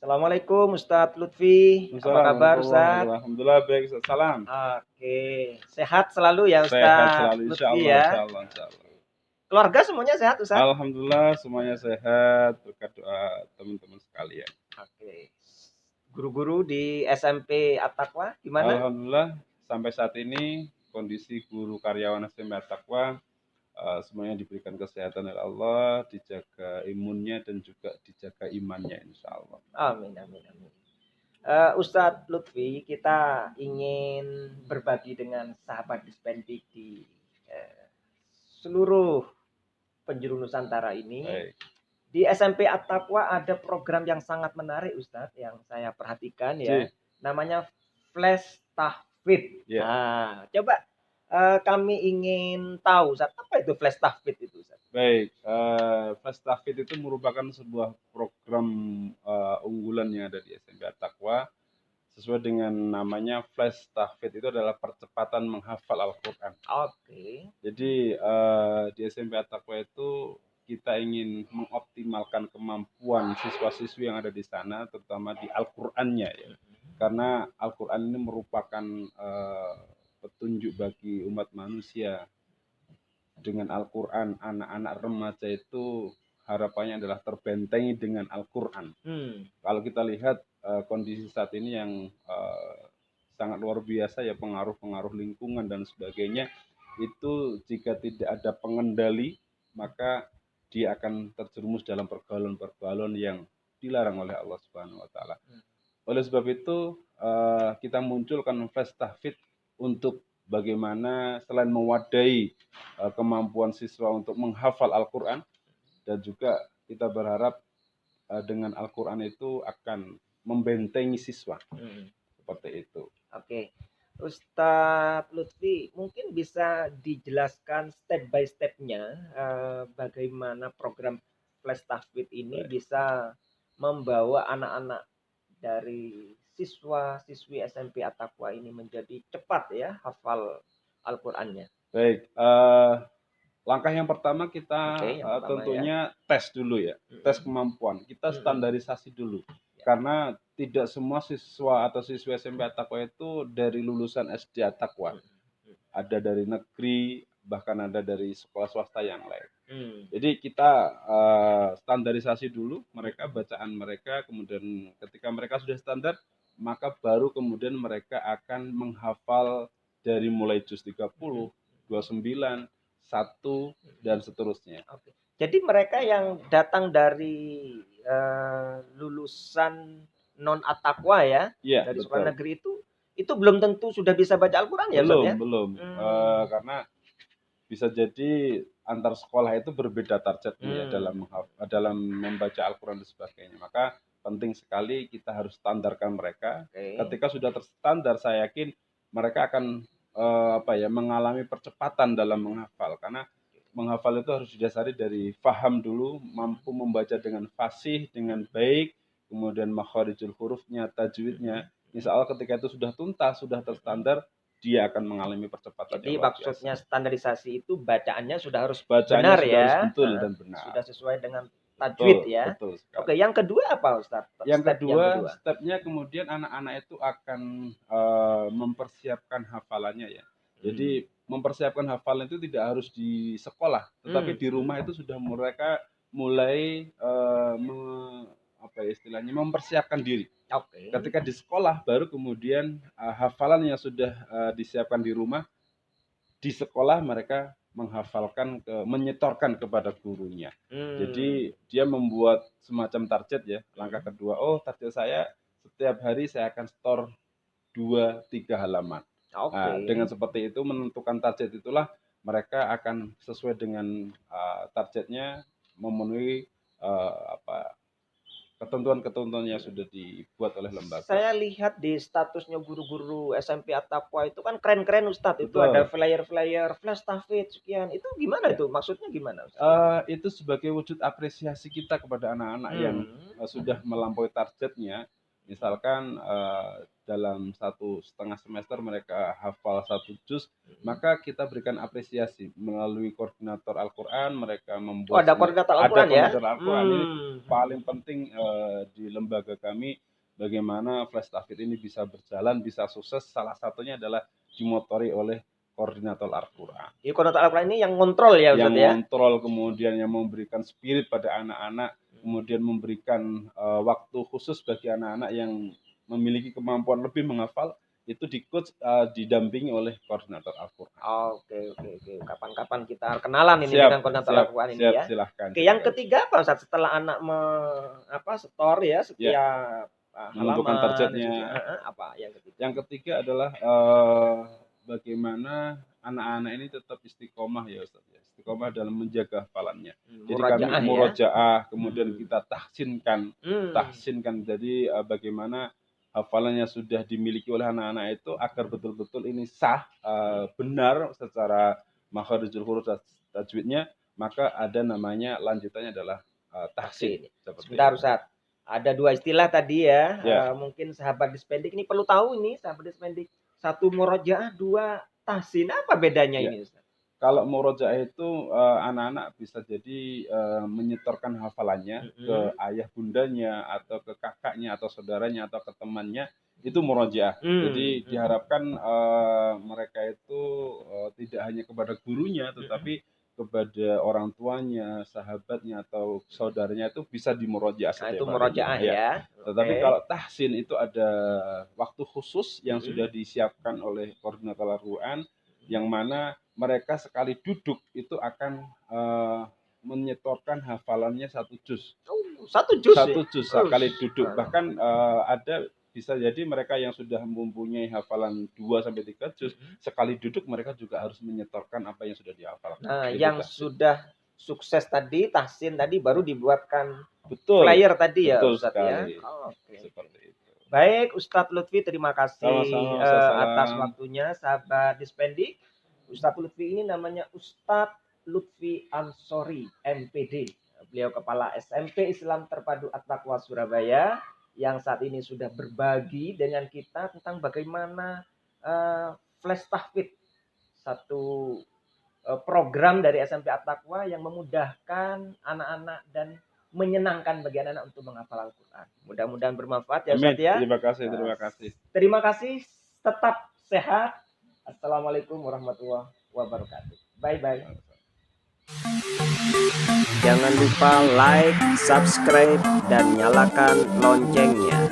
Assalamualaikum Ustadz Lutfi, apa kabar Assalamualaikum Ustadz? warahmatullahi Alhamdulillah baik Ustaz. Salam. Oke, sehat selalu ya Sehat Ustadz selalu Lutfi insyaallah ya. insyaallah insyaallah. Keluarga semuanya sehat Ustadz? Alhamdulillah semuanya sehat berkat doa teman-teman sekalian. Oke, guru-guru di SMP At-Taqwa gimana? Alhamdulillah sampai saat ini kondisi guru karyawan SMP At-Taqwa semuanya diberikan kesehatan oleh Allah, dijaga imunnya dan juga dijaga imannya insyaallah. Amin, amin, amin. Ustadz Lutfi, kita ingin berbagi dengan sahabat Dispendik di eh, seluruh penjuru Nusantara ini. Baik. Di SMP At-Taqwa ada program yang sangat menarik Ustadz yang saya perhatikan ya. Ji. Namanya Flash Tahfidz. Ya. Nah, coba kami ingin tahu Ustadz, apa itu Flash Tahfidz itu Ustadz? Baik, Flash Tahfidz itu merupakan sebuah program unggulan yang ada di SMP At-Taqwa. Sesuai dengan namanya, Flash Tahfidz itu adalah percepatan menghafal Al-Quran. Oke. Jadi di SMP At-Taqwa itu kita ingin mengoptimalkan kemampuan siswa-siswi yang ada di sana, terutama di Al-Qur'annya ya. Karena Al-Qur'an ini merupakan petunjuk bagi umat manusia. Dengan Al-Qur'an, anak-anak remaja itu harapannya adalah terbentengi dengan Al-Qur'an. Kalau kita lihat kondisi saat ini yang sangat luar biasa ya, pengaruh-pengaruh lingkungan dan sebagainya, itu jika tidak ada pengendali maka dia akan terjerumus dalam pergaulan-pergaulan yang dilarang oleh Allah Subhanahu wa taala. Oleh sebab itu kita munculkan Flash Tahfidz untuk bagaimana selain mewadahi kemampuan siswa untuk menghafal Al-Qur'an, dan juga kita berharap dengan Al-Qur'an itu akan membentengi siswa. Seperti itu. Oke. Ustadz Lutfi, mungkin bisa dijelaskan step by step-nya bagaimana program Flash Tahfidz ini bisa membawa anak-anak dari siswa-siswi SMP At-Taqwa ini menjadi cepat ya hafal Al-Qur'annya. Baik, langkah yang pertama kita tentunya tes dulu ya, tes kemampuan. Kita standarisasi dulu. Karena tidak semua siswa atau siswi SMP At-Taqwa itu dari lulusan SD At-Taqwa. Ada dari negeri, bahkan ada dari sekolah swasta yang lain. Jadi kita standarisasi dulu mereka, bacaan mereka, kemudian ketika mereka sudah standar, maka baru kemudian mereka akan menghafal dari mulai juz 30, 29, 1, dan seterusnya. Jadi mereka yang datang dari lulusan non At-Taqwa ya, dari betul. sekolah negeri itu belum tentu sudah bisa baca Al-Quran ya Ustaz ya? Belum. Karena bisa jadi antar sekolah itu berbeda targetnya ya dalam membaca Al-Quran dan sebagainya. Maka penting sekali kita harus standarkan mereka. Ketika sudah terstandar, saya yakin mereka akan mengalami percepatan dalam menghafal. Karena menghafal itu harus didasari dari faham dulu, mampu membaca dengan fasih, dengan baik, kemudian makharijul hurufnya, tajwidnya. Insya Allah ketika itu sudah tuntas, sudah terstandar, dia akan mengalami percepatan. Jadi maksudnya standarisasi itu bacaannya sudah harus benar ya, harus betul dan benar. Sudah sesuai dengan tajwid ya. Betul sekali. Oke, yang kedua apa Ustaz? Yang kedua, stepnya kemudian anak-anak itu akan mempersiapkan hafalannya ya. Jadi mempersiapkan hafalan itu tidak harus di sekolah, tetapi di rumah itu sudah mereka mulai mempersiapkan diri. Ketika di sekolah baru kemudian hafalan yang sudah disiapkan di rumah, di sekolah mereka menghafalkan, menyetorkan kepada gurunya. Jadi dia membuat semacam target ya. Langkah kedua, target saya setiap hari saya akan setor 2-3 halaman. Nah, dengan seperti itu menentukan target itulah mereka akan sesuai dengan targetnya memenuhi ketentuan-ketentuan yang sudah dibuat oleh lembaga. Saya lihat di statusnya guru-guru SMP At-Taqwa itu kan keren-keren Ustadz. Itu ada flyer-flyer Flash Tahfidz sekian. Itu gimana itu? Maksudnya gimana Ustadz? Itu sebagai wujud apresiasi kita kepada anak-anak yang sudah melampaui targetnya. Misalkan dalam 1,5 semester mereka hafal 1 juz, maka kita berikan apresiasi melalui koordinator Al-Quran. Mereka Oh, membuat ada koordinator ada Al-Quran ya? koordinator Al-Quran. Ini paling penting di lembaga kami, bagaimana flash tahfidz ini bisa berjalan, bisa sukses. Salah satunya adalah dimotori oleh koordinator Al-Quran. Jadi koordinator Al-Quran ini yang kontrol ya Ustaz Yang ya? kontrol, kemudian yang memberikan spirit pada anak-anak, kemudian memberikan waktu khusus bagi anak-anak yang memiliki kemampuan lebih menghafal, itu di coach didampingi oleh koordinator Al-Quran. Oke. Kapan-kapan kita kenalan ini dengan koordinator Al-Quran ini ya. Silahkan. Oke, yang ketiga apa Ustaz? Setelah anak store ya setiap menentukan halaman, targetnya. apa yang ketiga? Yang ketiga adalah bagaimana anak-anak ini tetap istiqomah ya Ustaz ya. Istiqomah dalam menjaga hafalannya. Jadi kami murajaah, kemudian kita tahsinkan. Jadi bagaimana hafalannya sudah dimiliki oleh anak-anak itu agar betul-betul ini sah, benar secara makharijul huruf dan tajwidnya, maka ada namanya lanjutannya adalah tahsin. Sebentar Ustaz. Ada 2 istilah tadi ya. Mungkin sahabat Dispendik ini perlu tahu ini, sahabat Dispendik. 1 murojaah, 2 tahsin. Apa bedanya ini Ustaz? Kalau murojaah itu anak-anak bisa jadi menyetorkan hafalannya ke ayah bundanya atau ke kakaknya atau saudaranya atau ke temannya, itu murojaah. Jadi diharapkan mereka itu tidak hanya kepada gurunya, tetapi kepada orang tuanya, sahabatnya atau saudaranya itu bisa dimurojaah. Nah, itu murojaah ya. Tetapi kalau tahsin itu ada waktu khusus yang sudah disiapkan oleh koordinator Al-Quran, yang mana mereka sekali duduk itu akan menyetorkan hafalannya 1 juz. 1 juz. 1 juz sekali duduk. Bahkan ada bisa jadi mereka yang sudah mempunyai hafalan 2-3 juz, sekali duduk mereka juga harus menyetorkan apa yang sudah dihafalkan. Nah, yang sudah sukses tadi, tahsin tadi baru dibuatkan flyer tadi ya Ustaz ya. Seperti itu. Baik, Ustadz Lutfi, terima kasih atas waktunya, sahabat Dispendik. Ustadz Lutfi ini namanya Ustadz Lutfi Ansori, MPD. Beliau Kepala SMP Islam Terpadu At-Taqwa Surabaya, yang saat ini sudah berbagi dengan kita tentang bagaimana flash tahfidz, satu program dari SMP At-Taqwa yang memudahkan anak-anak dan menyenangkan bagi anak-anak untuk menghafal Al-Quran. Mudah-mudahan bermanfaat ya Ustaz ya. Terima kasih. Terima kasih. Tetap sehat. Assalamualaikum warahmatullahi wabarakatuh. Bye. Jangan lupa like, subscribe, dan nyalakan loncengnya.